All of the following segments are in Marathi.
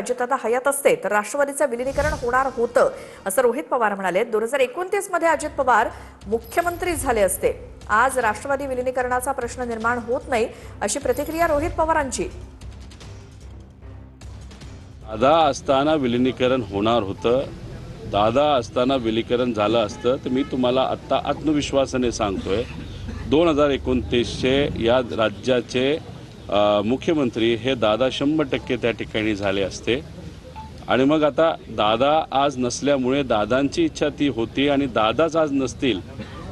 अजितदादा हयात असते तर राष्ट्रवादीचं विलीनीकरण होणार होतं असं रोहित पवार म्हणाले। 2029 मध्ये अजित पवार मुख्यमंत्री झाले असते। आज राष्ट्रवादी विलीनीकरणाचा प्रश्न निर्माण होत नाही अशी प्रतिक्रिया रोहित पवारांची। दादा असताना विलीनीकरण होणार होतं। दादा असताना विलीनीकरण झालं असतं तर मी तुम्हाला आता आत्मविश्वासाने सांगतोय 2029चे या राज्याचे मुख्यमंत्री हे दादा 100% त्या ठिकाणी झाले असते। आणि मग आता दादा आज नसल्यामुळे दादांची इच्छा ती होती आणि दादाच आज नसतील,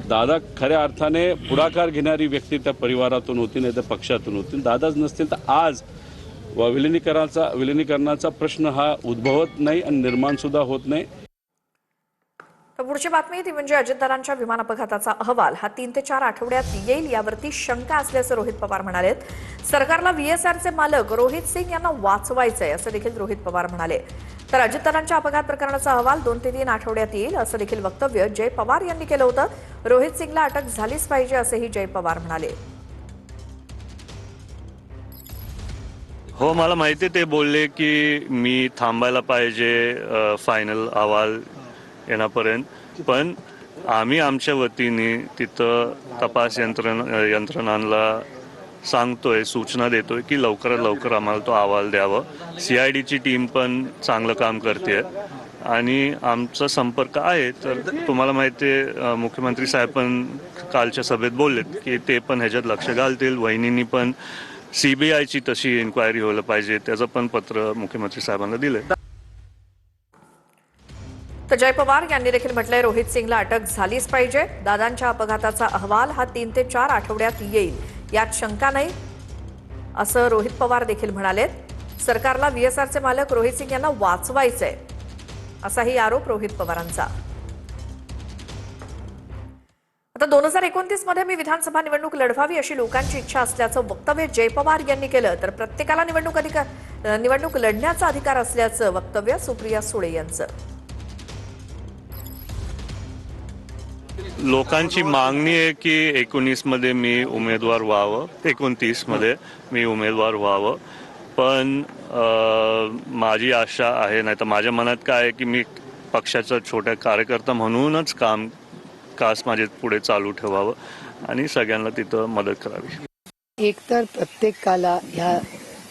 दादा खऱ्या अर्थाने पुढाकार घेणारी व्यक्ती त्या परिवारातून होती नाही तर पक्षातून होती, दादाच नसतील तर आज विलीनीकरणाचा प्रश्न हा उद्भवत नाही आणि निर्माण सुद्धा होत नाही। तर पुढची बातमी ती म्हणजे अजितदादांच्या विमान अपघाताचा अहवाल हा 3 ते 4 आठवड्यात येईल यावरती शंका असल्याचं रोहित पवार म्हणाले। सरकारला व्हीएसआरचे मालक रोहित सिंग यांना वाचवायचंय असं देखील रोहित पवार म्हणाले। तर अजितदादांच्या अपघात प्रकरणाचा अहवाल 2 ते 3 आठवड्यात येईल असं देखील वक्तव्य जय पवार यांनी केलं होतं। रोहित सिंगला अटक झालीच पाहिजे असंही जय पवार म्हणाले। हो, मला माहिती ते बोलले की मी थांबायला पाहिजे फायनल अहवाल येण्यापर्यंत, पण आम्ही आमच्या वतीने तिथं तपास यंत्रणांना सांगतोय, सूचना देतोय की लवकरात लवकर आम्हाला तो अहवाल द्यावा। CIDची टीम पण चांगलं काम करते आणि आमचा संपर्क आहे। तर तुम्हाला माहिती आहे मुख्यमंत्री साहेब पण कालच्या सभेत बोललेत की ते पण ह्याच्यात लक्ष घालतील। वहिनींनी पण CBIची तशी इन्क्वायरी व्हायला पाहिजे त्याचं पण पत्र मुख्यमंत्री साहेबांना दिलंय। तर जय पवार यांनी देखील म्हटलंय रोहित सिंगला अटक झालीच पाहिजे। दादांच्या अपघाताचा अहवाल हा 3 ते 4 आठवड्यात येईल यात शंका नाही असं रोहित पवार देखील म्हणालेत। सरकारला व्हीएसआरचे मालक रोहित सिंग यांना वाचवायचंय असाही आरोप रोहित पवारांचा। आता 2029 मध्ये मी विधानसभा निवडणूक लढवावी अशी लोकांची इच्छा असल्याचं वक्तव्य जय पवार यांनी केलं। तर प्रत्येकाला निवडणूक लढण्याचा अधिकार असल्याचं वक्तव्य सुप्रिया सुळे यांचं। लोकांची मागणी आहे की 19 मध्ये मी उमेदवार व्हावं, 29 मध्ये मी उमेदवार व्हावं, पण माझी आशा आहे नाही तर माझ्या मनात काय आहे की मी पक्षाचा छोटा कार्यकर्ता म्हणूनच कास माझे पुढे चालू ठेवावं आणि सगळ्यांना तिथं मदत करावी। एकतर प्रत्येकाला ह्या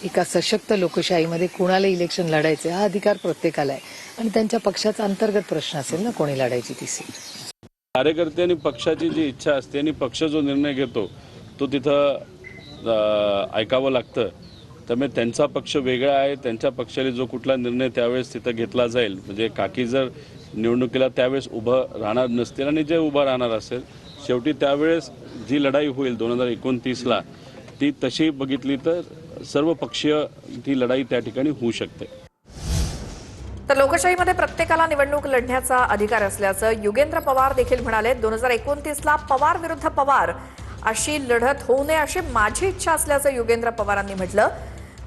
एका सशक्त लोकशाहीमध्ये कोणाला इलेक्शन लढायचं हा अधिकार प्रत्येकाला आहे आणि त्यांच्या पक्षाचा अंतर्गत प्रश्न असेल ना कोणी लढायची ती सीट। कार्यकर्ते आणि पक्षाची जी इच्छा असते आणि पक्ष जो निर्णय घेतो तो तिथं ऐकावं लागतं। त्यामुळे त्यांचा पक्ष वेगळा आहे, त्यांच्या पक्षाने जो कुठला निर्णय त्यावेळेस तिथं घेतला जाईल, म्हणजे काकी जर निवडणुकीला त्यावेळेस उभं राहणार नसतील आणि जे उभं राहणार असेल शेवटी त्यावेळेस जी लढाई होईल 2029ला ती तशी बघितली तर सर्व पक्षीय ती लढाई त्या ठिकाणी होऊ शकते। तर लोकशाहीमध्ये प्रत्येकाला निवडणूक लढण्याचा अधिकार असल्याचं युगेंद्र पवार देखील म्हणाले। 2029ला पवार विरुद्ध पवार अशी लढत होऊ नये अशी माझी इच्छा असल्याचं युगेंद्र पवारांनी म्हटलं।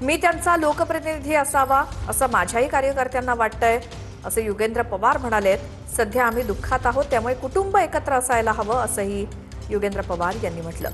मी त्यांचा लोकप्रतिनिधी असावा असं माझ्याही कार्यकर्त्यांना वाटतंय असं युगेंद्र पवार म्हणालेत। सध्या आम्ही दुःखात आहोत त्यामुळे कुटुंब एकत्र असायला हवं असंही युगेंद्र पवार यांनी म्हटलं।